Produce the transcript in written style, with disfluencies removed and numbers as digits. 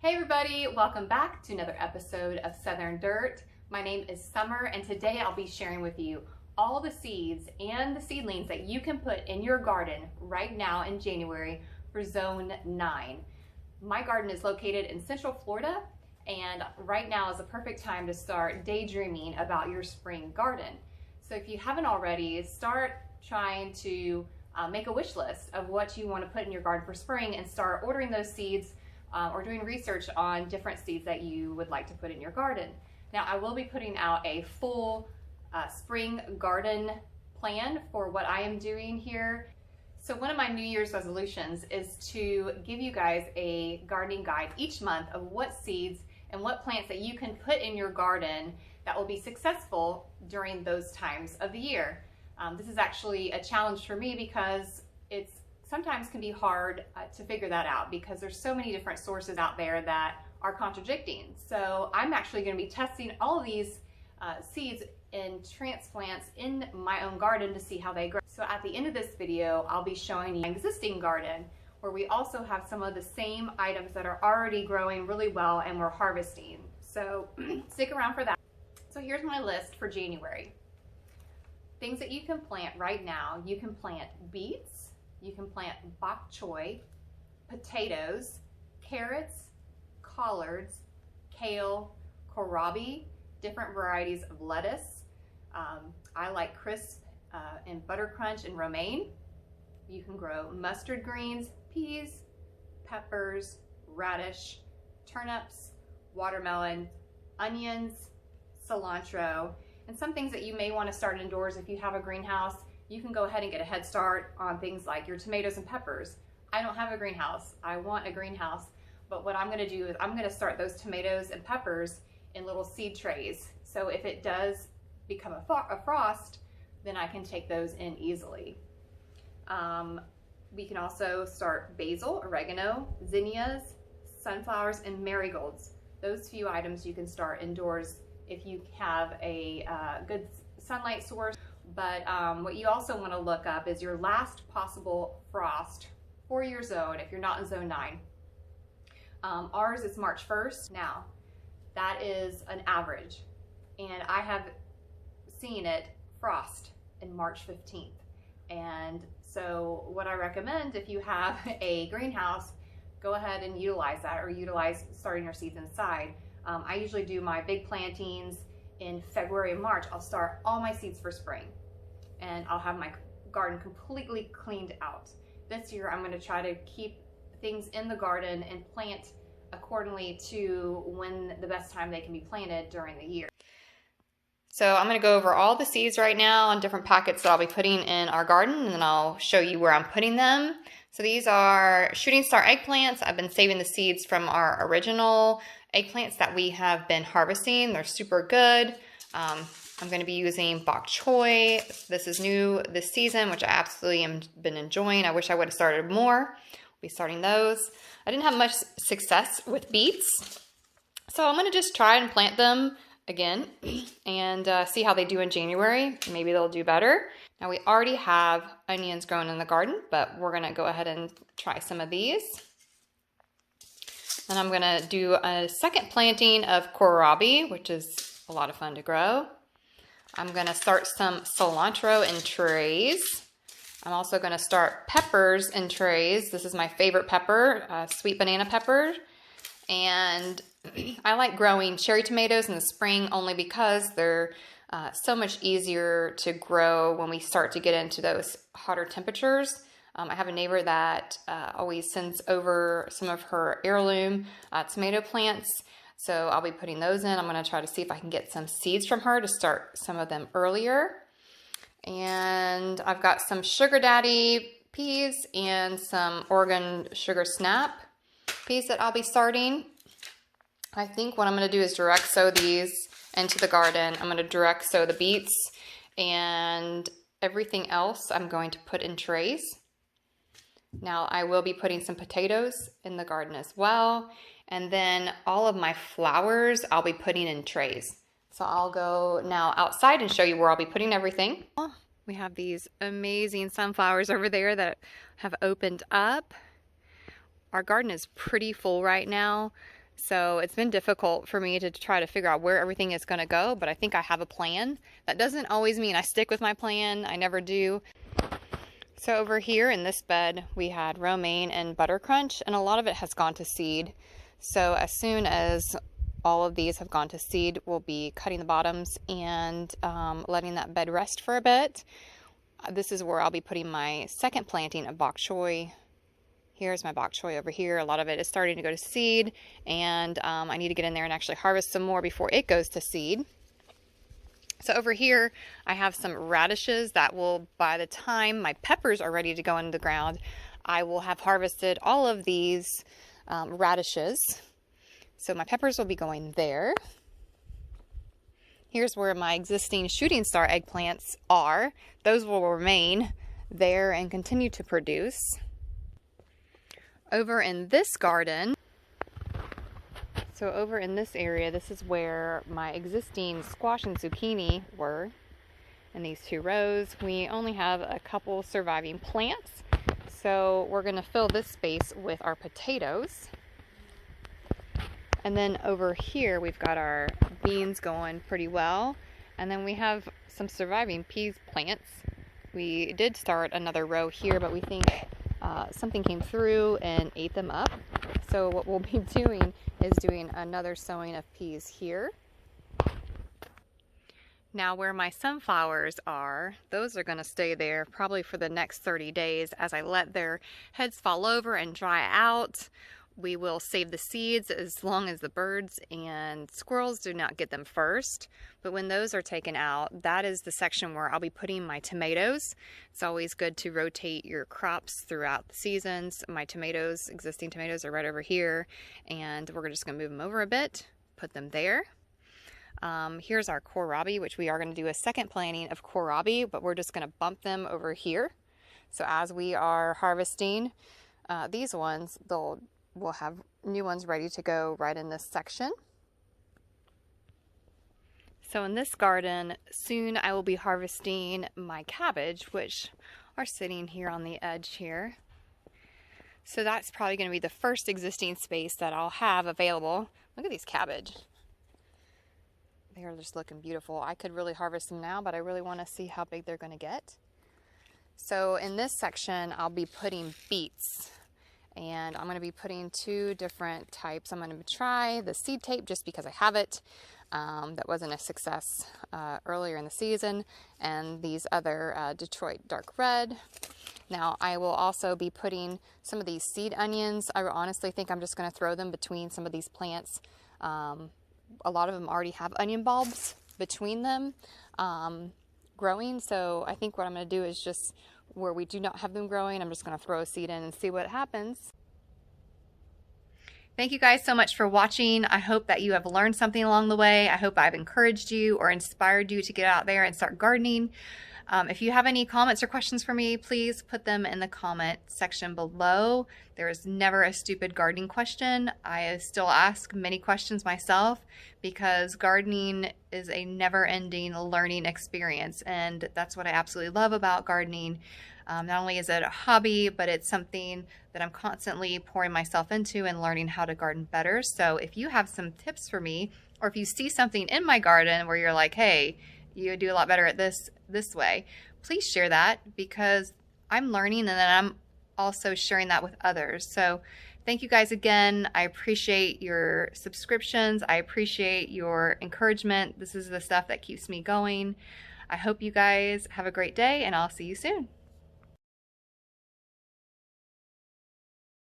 Hey everybody, welcome back to another episode of Southern Dirt. My name is Summer and today I'll be sharing with you all the seeds and the seedlings that you can put in your garden right now in January for Zone 9. My garden is located in Central Florida and right now is a perfect time to start daydreaming about your spring garden. So if you haven't already, start trying to make a wish list of what you want to put in your garden for spring and start ordering those seeds or doing research on different seeds that you would like to put in your garden. Now I will be putting out a full spring garden plan for what I am doing here. So one of my New Year's resolutions is to give you guys a gardening guide each month of what seeds and what plants that you can put in your garden that will be successful during those times of the year. This is actually a challenge for me because it's sometimes can be hard to figure that out because there's so many different sources out there that are contradicting. So I'm actually going to be testing all of these seeds and transplants in my own garden to see how they grow. So at the end of this video, I'll be showing you an existing garden where we also have some of the same items that are already growing really well and we're harvesting. So stick around for that. So here's my list for January. Things that you can plant right now. You can plant beets, you can plant bok choy, potatoes, carrots, collards, kale, kohlrabi, different varieties of lettuce. I like crisp and butter crunch and romaine. You can grow mustard greens, peas, peppers, radish, turnips, watermelon, onions, cilantro, and some things that you may want to start indoors if you have a greenhouse. You can go ahead and get a head start on things like your tomatoes and peppers. I don't have a greenhouse. I want a greenhouse, but what I'm going to do is I'm going to start those tomatoes and peppers in little seed trays. So if it does become a frost, then I can take those in easily. We can also start basil, oregano, zinnias, sunflowers, and marigolds. Those few items you can start indoors if you have a good sunlight source. But what you also want to look up is your last possible frost for your zone if you're not in Zone 9. Ours is March 1st. Now, that is an average, and I have seen it frost in March 15th. And so what I recommend if you have a greenhouse, go ahead and utilize that, or utilize starting your seeds inside. I usually do my big plantings in February and March. I'll start all my seeds for spring and I'll have my garden completely cleaned out. This year I'm going to try to keep things in the garden and plant accordingly to when the best time they can be planted during the year. So I'm going to go over all the seeds right now on different packets that I'll be putting in our garden, and then I'll show you where I'm putting them. So these are shooting star eggplants. I've been saving the seeds from our original eggplants that we have been harvesting. They're super good. I'm going to be using Bok Choy. This is new this season, which I absolutely have been enjoying. I wish I would have started more. We'll be starting those. I didn't have much success with beets, so I'm going to just try and plant them again and see how they do in January. Maybe they'll do better. Now we already have onions growing in the garden, but we're going to go ahead and try some of these. And I'm going to do a second planting of kohlrabi, which is a lot of fun to grow. I'm going to start some cilantro in trays. I'm also going to start peppers in trays. This is my favorite pepper, sweet banana pepper. And I like growing cherry tomatoes in the spring only because they're so much easier to grow when we start to get into those hotter temperatures. I have a neighbor that always sends over some of her heirloom tomato plants, so I'll be putting those in. I'm going to try to see if I can get some seeds from her to start some of them earlier. And I've got some Sugar Daddy peas and some Oregon Sugar Snap peas that I'll be starting. I think what I'm going to do is direct sow these into the garden. I'm going to direct sow the beets, and everything else I'm going to put in trays. Now I will be putting some potatoes in the garden as well, and then all of my flowers I'll be putting in trays. So I'll go now outside and show you where I'll be putting everything. We have these amazing sunflowers over there that have opened up. Our garden is pretty full right now. So it's been difficult for me to try to figure out where everything is going to go, but I think I have a plan. That doesn't always mean I stick with my plan. I never do. So over here in this bed, we had romaine and butter crunch, and a lot of it has gone to seed. So as soon as all of these have gone to seed, we'll be cutting the bottoms and letting that bed rest for a bit. This is where I'll be putting my second planting of bok choy. Here's my bok choy over here. A lot of it is starting to go to seed, and I need to get in there and actually harvest some more before it goes to seed. So over here, I have some radishes that will, by the time my peppers are ready to go into the ground, I will have harvested all of these radishes. So my peppers will be going there. Here's where my existing shooting star eggplants are. Those will remain there and continue to produce. Over in this garden, so over in this area, this is where my existing squash and zucchini were. In these 2 rows, we only have a couple surviving plants. So we're going to fill this space with our potatoes. And then over here, we've got our beans going pretty well. And then we have some surviving peas plants. We did start another row here, but we think something came through and ate them up. So what we'll be doing is doing another sowing of peas here. Now where my sunflowers are, those are going to stay there probably for the next 30 days as I let their heads fall over and dry out. We will save the seeds as long as the birds and squirrels do not get them first. But when those are taken out, that is the section where I'll be putting my tomatoes. It's always good to rotate your crops throughout the seasons. My tomatoes, existing tomatoes, are right over here, and we're just going to move them over a bit, put them there. Here's our kohlrabi, which we are going to do a second planting of kohlrabi, but we're just going to bump them over here. So as we are harvesting these ones, we'll have new ones ready to go right in this section. So in this garden, soon I will be harvesting my cabbage, which are sitting here on the edge here. So that's probably going to be the first existing space that I'll have available. Look at these cabbage. They are just looking beautiful. I could really harvest them now, but I really want to see how big they're going to get. So in this section, I'll be putting beets. And I'm going to be putting 2 different types. I'm going to try the seed tape just because I have it. That wasn't a success earlier in the season. And these other Detroit dark red. Now I will also be putting some of these seed onions. I honestly think I'm just going to throw them between some of these plants. A lot of them already have onion bulbs between them growing. So I think what I'm going to do is just, where we do not have them growing, I'm just going to throw a seed in and see what happens. Thank you guys so much for watching. I hope that you have learned something along the way. I hope I've encouraged you or inspired you to get out there and start gardening. If you have any comments or questions for me, please put them in the comment section below. There is never a stupid gardening question. I still ask many questions myself because gardening is a never-ending learning experience, and that's what I absolutely love about gardening. Not only is it a hobby, but it's something that I'm constantly pouring myself into and learning how to garden better. So if you have some tips for me, or if you see something in my garden where you're like, hey, you do a lot better at this way, please share that, because I'm learning and then I'm also sharing that with others. So thank you guys again. I appreciate your subscriptions. I appreciate your encouragement. This is the stuff that keeps me going. I hope you guys have a great day, and I'll see you soon.